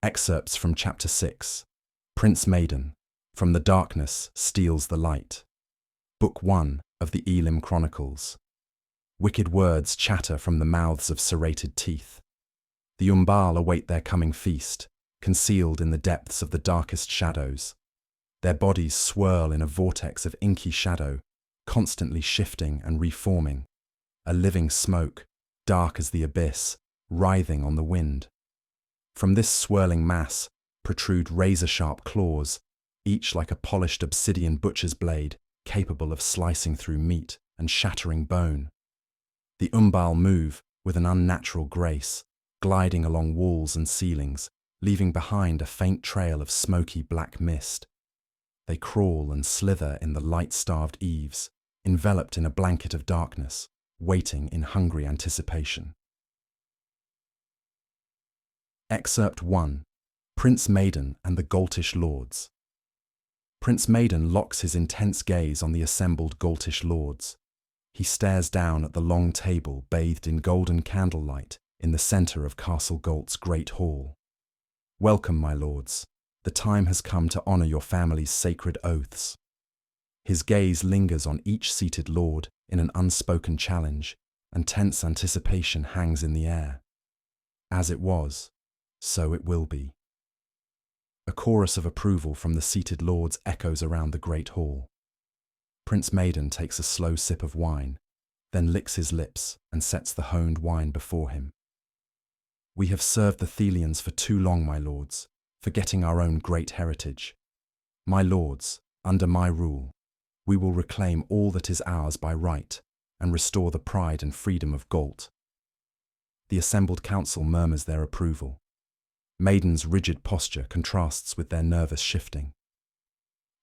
Excerpts from Chapter 6. Prince Madon, From the Darkness Steals the Light. Book 1 of the Elim Chronicles. Wicked words chatter from the mouths of serrated teeth. The Umbal await their coming feast, concealed in the depths of the darkest shadows. Their bodies swirl in a vortex of inky shadow, constantly shifting and reforming. A living smoke, dark as the abyss, writhing on the wind. From this swirling mass protrude razor-sharp claws, each like a polished obsidian butcher's blade, capable of slicing through meat and shattering bone. The Umbal move with an unnatural grace, gliding along walls and ceilings, leaving behind a faint trail of smoky black mist. They crawl and slither in the light-starved eaves, enveloped in a blanket of darkness, waiting in hungry anticipation. Excerpt 1. Prince Madon and the Galtish Lords. Prince Madon locks his intense gaze on the assembled Galtish lords. He stares down at the long table bathed in golden candlelight in the centre of Castle Galt's great hall. Welcome, my lords. The time has come to honour your family's sacred oaths. His gaze lingers on each seated lord in an unspoken challenge, and tense anticipation hangs in the air. As it was, so it will be. A chorus of approval from the seated lords echoes around the great hall. Prince Madon takes a slow sip of wine, then licks his lips and sets the honed wine before him. We have served the Thielians for too long, my lords, forgetting our own great heritage. My lords, under my rule, we will reclaim all that is ours by right and restore the pride and freedom of Galt. The assembled council murmurs their approval. Madon's rigid posture contrasts with their nervous shifting.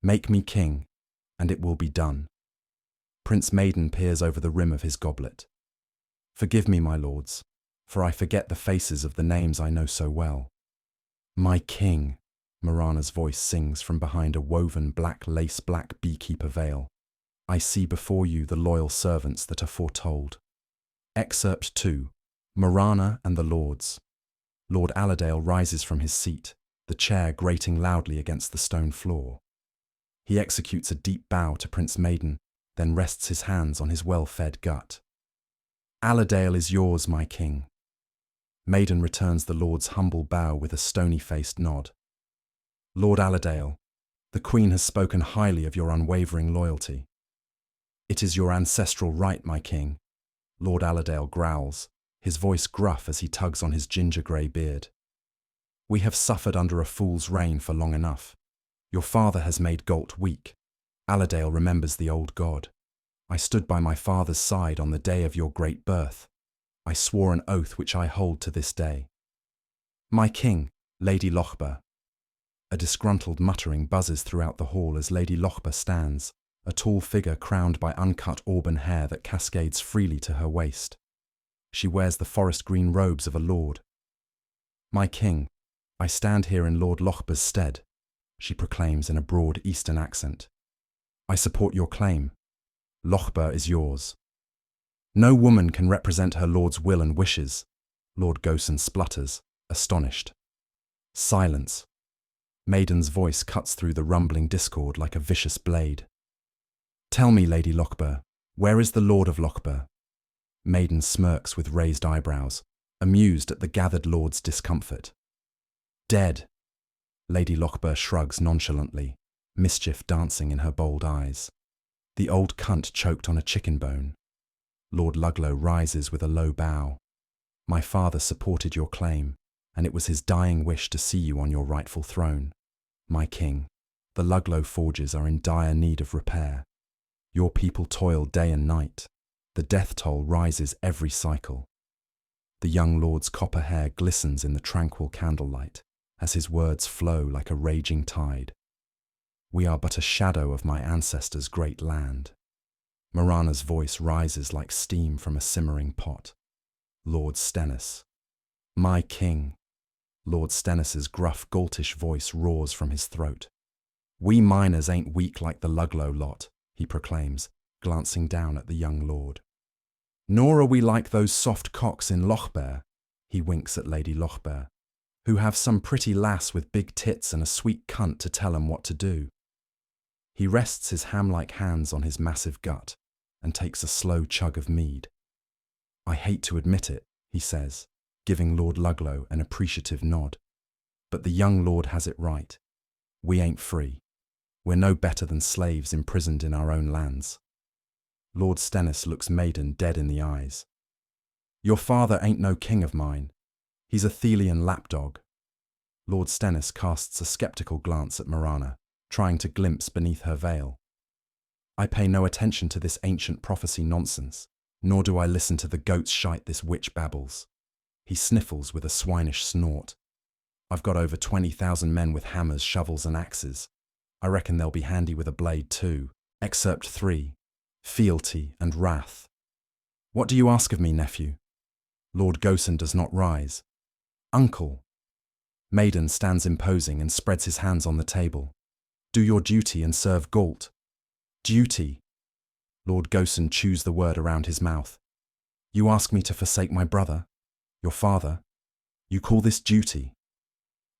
Make me king, and it will be done. Prince Madon peers over the rim of his goblet. Forgive me, my lords, for I forget the faces of the names I know so well. My king, Morana's voice sings from behind a woven black lace-black beekeeper veil. I see before you the loyal servants that are foretold. Excerpt 2. Morana and the Lords. Lord Allerdale rises from his seat, the chair grating loudly against the stone floor. He executes a deep bow to Prince Madon, then rests his hands on his well-fed gut. Allerdale is yours, my king. Madon returns the lord's humble bow with a stony-faced nod. Lord Allerdale, the Queen has spoken highly of your unwavering loyalty. It is your ancestral right, my king, Lord Allerdale growls, his voice gruff as he tugs on his ginger-grey beard. We have suffered under a fool's reign for long enough. Your father has made Galt weak. Allerdale remembers the old god. I stood by my father's side on the day of your great birth. I swore an oath which I hold to this day. My king, Lady Lochber. A disgruntled muttering buzzes throughout the hall as Lady Lochber stands, a tall figure crowned by uncut auburn hair that cascades freely to her waist. She wears the forest green robes of a lord. My king, I stand here in Lord Lochber's stead, she proclaims in a broad eastern accent. I support your claim. Lochber is yours. No woman can represent her lord's will and wishes, Lord Gosen splutters, astonished. Silence. Madon's voice cuts through the rumbling discord like a vicious blade. Tell me, Lady Lochber, where is the Lord of Lochber? Madon smirks with raised eyebrows, amused at the gathered lord's discomfort. Dead. Lady Lochber shrugs nonchalantly, mischief dancing in her bold eyes. The old cunt choked on a chicken bone. Lord Luglow rises with a low bow. My father supported your claim, and it was his dying wish to see you on your rightful throne. My king, the Luglow forges are in dire need of repair. Your people toil day and night. The death toll rises every cycle. The young lord's copper hair glistens in the tranquil candlelight as his words flow like a raging tide. We are but a shadow of my ancestors' great land. Morana's voice rises like steam from a simmering pot. Lord Stenness. My king. Lord Stenness's gruff Galtish voice roars from his throat. We miners ain't weak like the Luglow lot, he proclaims, glancing down at the young lord. Nor are we like those soft cocks in Lochber, he winks at Lady Lochber. who have some pretty lass with big tits and a sweet cunt to tell 'em what to do. He rests his ham-like hands on his massive gut and takes a slow chug of mead. I hate to admit it, he says, giving Lord Luglow an appreciative nod. But the young lord has it right. We ain't free. We're no better than slaves imprisoned in our own lands. Lord Stenness looks Madon dead in the eyes. Your father ain't no king of mine. He's a Thielian lapdog. Lord Stenness casts a sceptical glance at Marana, trying to glimpse beneath her veil. I pay no attention to this ancient prophecy nonsense, nor do I listen to the goat's shite this witch babbles. He sniffles with a swinish snort. I've got over 20,000 men with hammers, shovels and axes. I reckon they'll be handy with a blade too. Excerpt 3. Fealty and Wrath. What do you ask of me, nephew? Lord Gosen does not rise. Uncle. Madon stands imposing and spreads his hands on the table. Do your duty and serve Galt. Duty. Lord Gosen chews the word around his mouth. You ask me to forsake my brother, your father. You call this duty?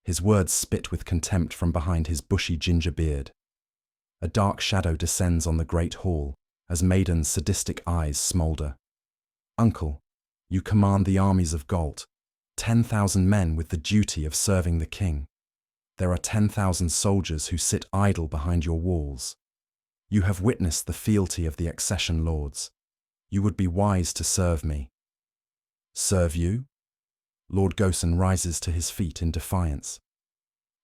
His words spit with contempt from behind his bushy ginger beard. A dark shadow descends on the great hall as Madon's sadistic eyes smoulder. Uncle, you command the armies of Galt, 10,000 men with the duty of serving the king. There are 10,000 soldiers who sit idle behind your walls. You have witnessed the fealty of the accession lords. You would be wise to serve me. Serve you? Lord Gosen rises to his feet in defiance.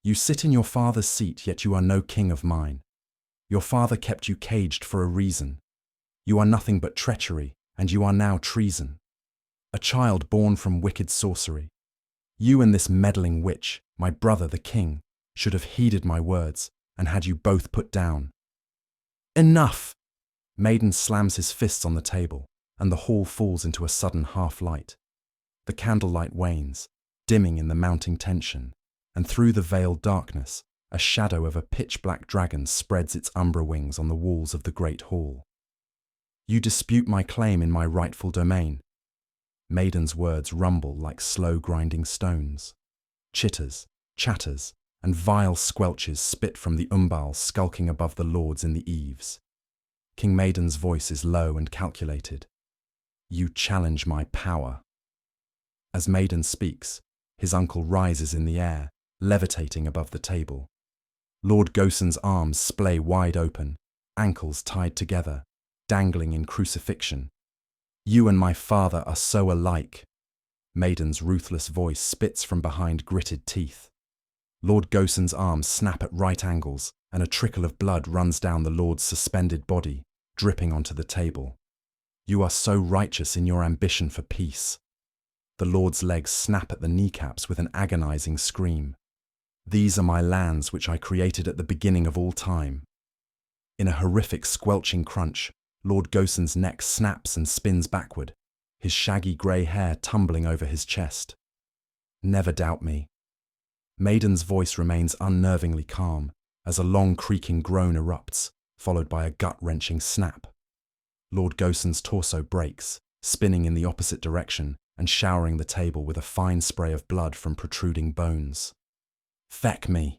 You sit in your father's seat, yet you are no king of mine. Your father kept you caged for a reason. You are nothing but treachery, and you are now treason. A child born from wicked sorcery. You and this meddling witch, my brother the king, should have heeded my words and had you both put down. Enough! Madon slams his fists on the table, and the hall falls into a sudden half-light. The candlelight wanes, dimming in the mounting tension, and through the veiled darkness, a shadow of a pitch-black dragon spreads its umbra wings on the walls of the great hall. You dispute my claim in my rightful domain. Madon's words rumble like slow grinding stones. Chitters, chatters, and vile squelches spit from the Umbal skulking above the lords in the eaves. King Madon's voice is low and calculated. You challenge my power. As Madon speaks, his uncle rises in the air, levitating above the table. Lord Gosen's arms splay wide open, ankles tied together, dangling in crucifixion. You and my father are so alike. Madon's ruthless voice spits from behind gritted teeth. Lord Gosen's arms snap at right angles, and a trickle of blood runs down the lord's suspended body, dripping onto the table. You are so righteous in your ambition for peace. The lord's legs snap at the kneecaps with an agonizing scream. These are my lands which I created at the beginning of all time. In a horrific squelching crunch, Lord Gosen's neck snaps and spins backward, his shaggy grey hair tumbling over his chest. Never doubt me. Madon's voice remains unnervingly calm as a long creaking groan erupts, followed by a gut-wrenching snap. Lord Gosen's torso breaks, spinning in the opposite direction and showering the table with a fine spray of blood from protruding bones. Feck me,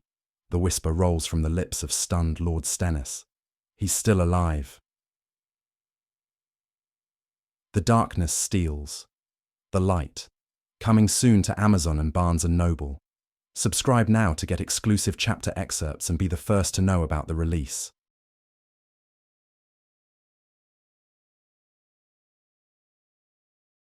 the whisper rolls from the lips of stunned Lord Stenness. He's still alive. The darkness steals. The light. Coming soon to Amazon and Barnes & Noble. Subscribe now to get exclusive chapter excerpts and be the first to know about the release.